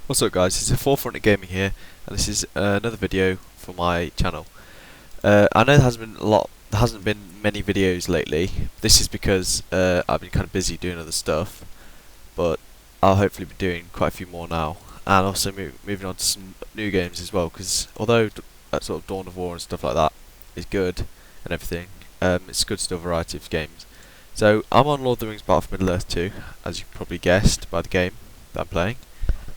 What's up guys, it's a Forefront Gaming here, and this is another video for my channel. I know there hasn't been many videos lately. This is because I've been kind of busy doing other stuff, but I'll hopefully be doing quite a few more now, and also moving on to some new games as well, because although sort of Dawn of War and stuff like that is good and everything, it's good still variety of games. So I'm on Lord of the Rings Battle for Middle-earth 2, as you probably guessed by the game that I'm playing.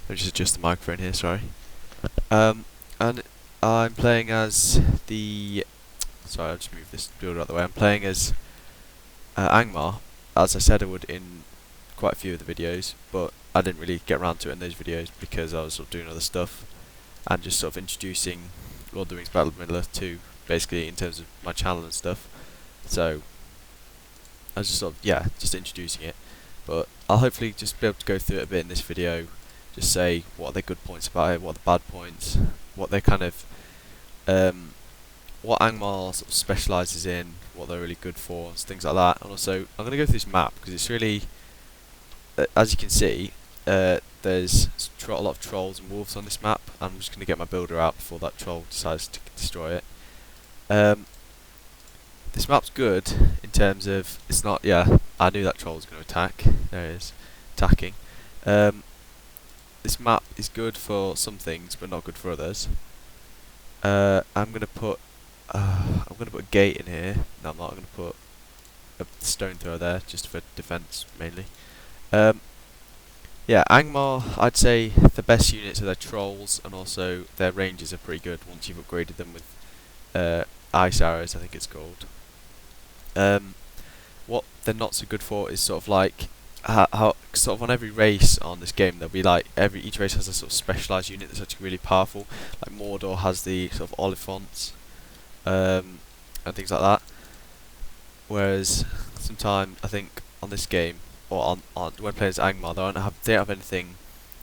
Let me just adjust the microphone here, sorry. And I'm playing as the... Sorry, I'll just move this builder out of the way. I'm playing as Angmar, as I said I would in quite a few of the videos, but I didn't really get around to it in those videos because I was sort of doing other stuff and just sort of introducing Lord of the Rings Battle of Middle-earth 2, basically in terms of my channel and stuff. So I was just sort of, yeah, just introducing it. But I'll hopefully just be able to go through it a bit in this video. Just say what are the good points about it, what are the bad points, what they kind of, what Angmar sort of specialises in, what they're really good for, and things like that. And also, I'm going to go through this map because it's really, as you can see, there's a lot of trolls and wolves on this map. I'm just going to get my builder out before that troll decides to destroy it. This map's good in terms of it's not. Yeah, I knew that troll was going to attack. There it is, attacking. This map is good for some things, but not good for others. I'm gonna put a gate in here. No, I'm not. I'm gonna put a stone thrower there, just for defense mainly. Yeah, Angmar, I'd say the best units are their trolls, and also their ranges are pretty good once you've upgraded them with ice arrows, I think it's called. What they're not so good for is sort of like how sort of on every race on this game there'll be like each race has a sort of specialised unit that's actually really powerful. Like Mordor has the sort of Oliphants and things like that. Whereas sometimes I think on this game or on when playing as Angmar they don't have anything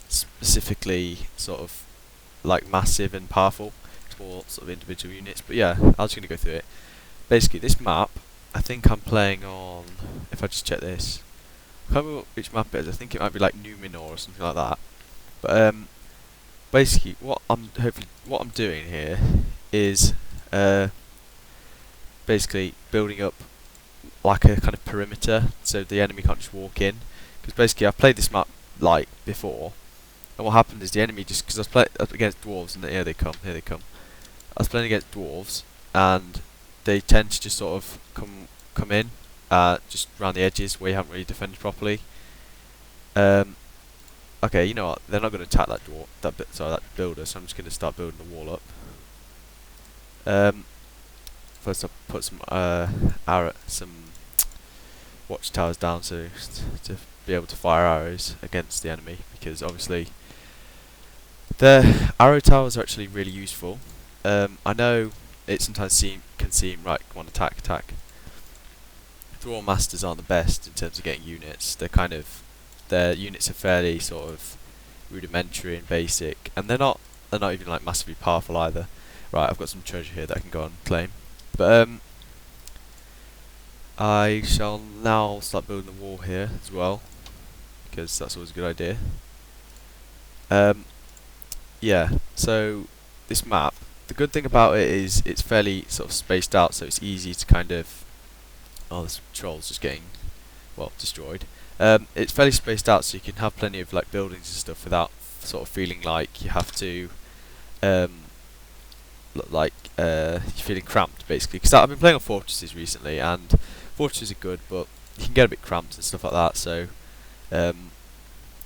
specifically sort of like massive and powerful. It's more sort of individual units. But yeah, I'm just gonna go through it. Basically, this map I think I'm playing on. If I just check this. I can't remember which map it is. I think it might be like Numenor or something like that. But basically, what I'm doing here is basically building up like a kind of perimeter, so the enemy can't just walk in. Because basically, I've played this map like before, and what happened is the enemy just because I was playing up against dwarves, and here they come. I was playing against dwarves, and they tend to just sort of come in. Just around the edges where you haven't really defended properly. Okay, you know what? They're not going to attack that builder, so I'm just going to start building the wall up. First, I'll put some watchtowers down to be able to fire arrows against the enemy, because obviously the arrow towers are actually really useful. I know it sometimes can seem right. Come on, attack. Draw masters aren't the best in terms of getting units. Their units are fairly sort of rudimentary and basic, and they're not even like massively powerful either. Right, I've got some treasure here that I can go and claim. But I shall now start building the wall here as well, because that's always a good idea. Yeah, so this map, the good thing about it is it's fairly sort of spaced out, so it's easy to kind of. Oh, this troll's just getting, well, destroyed. It's fairly spaced out, so you can have plenty of like buildings and stuff without sort of feeling like you have to, you're feeling cramped basically. Because I've been playing on fortresses recently, and fortresses are good, but you can get a bit cramped and stuff like that. So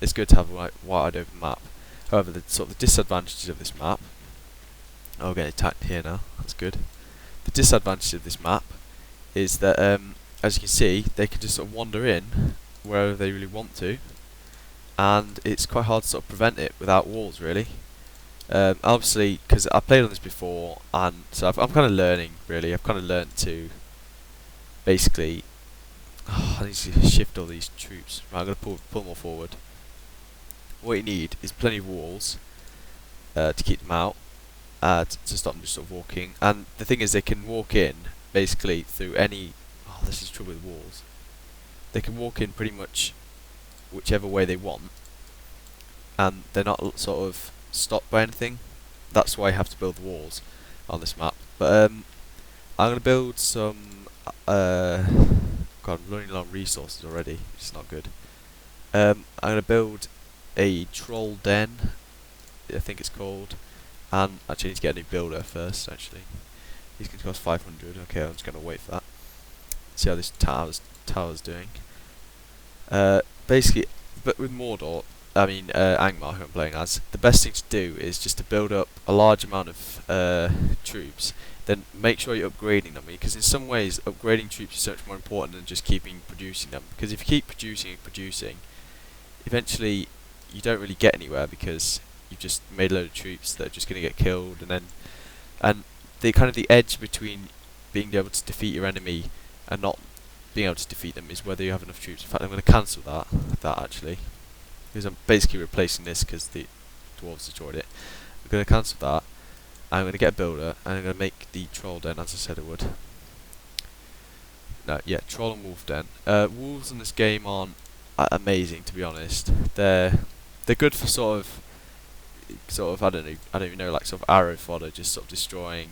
it's good to have a wide open map. However, the sort of the disadvantages of this map. Oh, we're getting attacked here now. That's good. The disadvantage of this map is that, as you can see, they can just sort of wander in wherever they really want to, and it's quite hard to sort of prevent it without walls, really. Obviously, because I played on this before, and so I'm kind of learning, really. I've kind of learned to basically. Oh, I need to shift all these troops. Right, I'm going to pull more forward. What you need is plenty of walls to keep them out, to stop them just sort of walking. And the thing is, they can walk in basically through any. Oh, this is trouble with walls. They can walk in pretty much whichever way they want, and they're not sort of stopped by anything. That's why you have to build the walls on this map. But I'm gonna build some. God, I'm running low on resources already, which is not good. I'm gonna build a troll den, I think it's called, and actually need to get a new builder first. Actually, he's going to cost 500. Okay, I'm just gonna wait for that. See how this tower's doing. Basically, but with Mordor, Angmar, who I'm playing as, the best thing to do is just to build up a large amount of troops. Then make sure you're upgrading them, because in some ways upgrading troops is so much more important than just keeping producing them. Because if you keep producing and producing, eventually you don't really get anywhere, because you've just made a load of troops that are just going to get killed, and the kind of the edge between being able to defeat your enemy and not being able to defeat them is whether you have enough troops. In fact, I'm going to cancel that actually, because I'm basically replacing this because the dwarves destroyed it. I'm going to cancel that. I'm going to get a builder, and I'm going to make the troll den as I said I would. No, yeah, troll and wolf den. Wolves in this game aren't amazing, to be honest. They're good for sort of I don't even know, like sort of arrow fodder, just sort of destroying,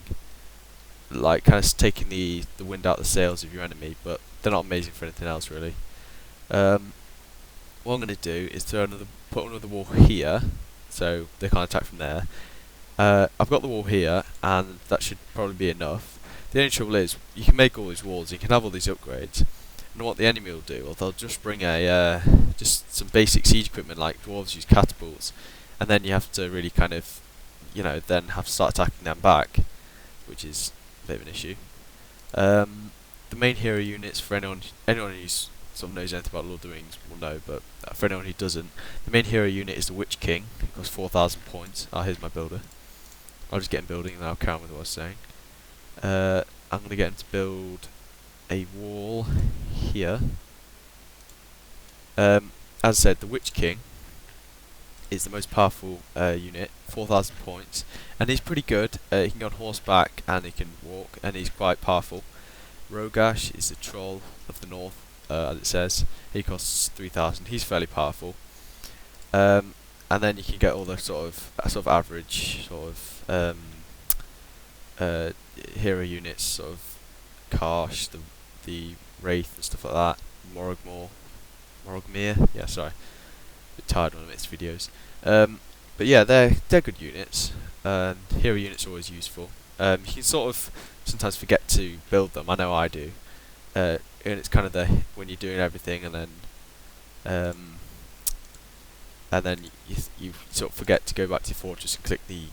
like kind of taking the wind out of the sails of your enemy. But they're not amazing for anything else really. What I'm going to do is put another wall here, so they can't attack from there. I've got the wall here, and that should probably be enough. The only trouble is, you can make all these walls, you can have all these upgrades, and what the enemy will do, well, they'll just bring just some basic siege equipment, like dwarves use catapults, and then you have to really kind of, then have to start attacking them back, which is a bit of an issue. The main hero units, for anyone who sort of knows anything about Lord of the Rings will know, but for anyone who doesn't, the main hero unit is the Witch King. It costs 4,000 points. Here's my builder. I'll just get him building and then I'll carry on with what I was saying. I'm going to get him to build a wall here. As I said, the Witch King is the most powerful unit, 4,000 points, and he's pretty good. He can go on horseback and he can walk, and he's quite powerful. Rogash is the troll of the north, as it says. He costs 3,000. He's fairly powerful. And then you can get all the sort of average hero units, sort of Karsh, the Wraith and stuff like that. Morogmir. Yeah, sorry. A bit tired when I make these videos. But yeah, they're good units. And hero units are always useful. You can sort of sometimes forget to build them. I know I do. And it's kind of when you're doing everything, and then you sort of forget to go back to your fortress and click the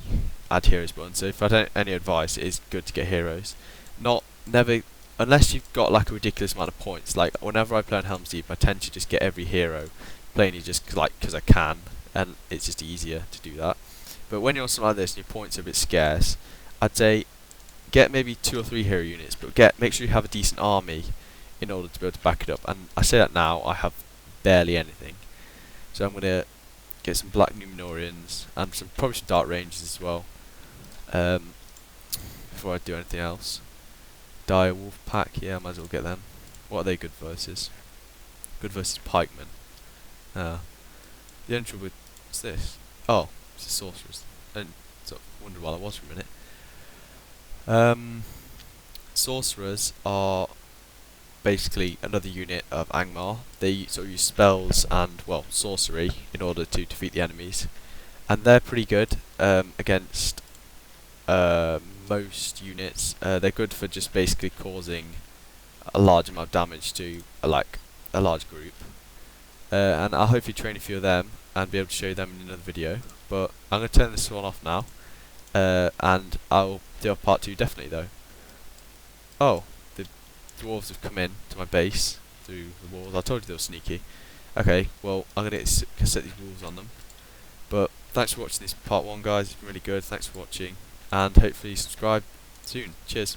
add heroes button. So if I don't any advice, it is good to get heroes. Never unless you've got like a ridiculous amount of points. Like whenever I play on Helm's Deep, I tend to just get every hero, plainly just like because I can, and it's just easier to do that. But when you're on something like this and your points are a bit scarce, I'd say get maybe 2 or 3 hero units, but make sure you have a decent army in order to be able to back it up. And I say that now, I have barely anything. So I'm going to get some Black Numenorians and probably some Dark Rangers as well, before I do anything else. Dire Wolf Pack, yeah, I might as well get them. What are they good versus? Good versus Pikemen. The only trouble with what's this? Oh, it's a sorceress. I sort of wondered why that was for a minute. Sorcerers are basically another unit of Angmar. They sort of use spells and, well, sorcery in order to defeat the enemies, and they're pretty good against most units. They're good for just basically causing a large amount of damage to a large group, and I'll hopefully train a few of them and be able to show them in another video. But I'm going to turn this one off now, and I'll do a part 2 definitely though. Oh, the dwarves have come in to my base through the walls. I told you they were sneaky. Okay, well I'm going to set these walls on them. But thanks for watching this part 1, guys. It's been really good. Thanks for watching, and hopefully subscribe soon. Cheers.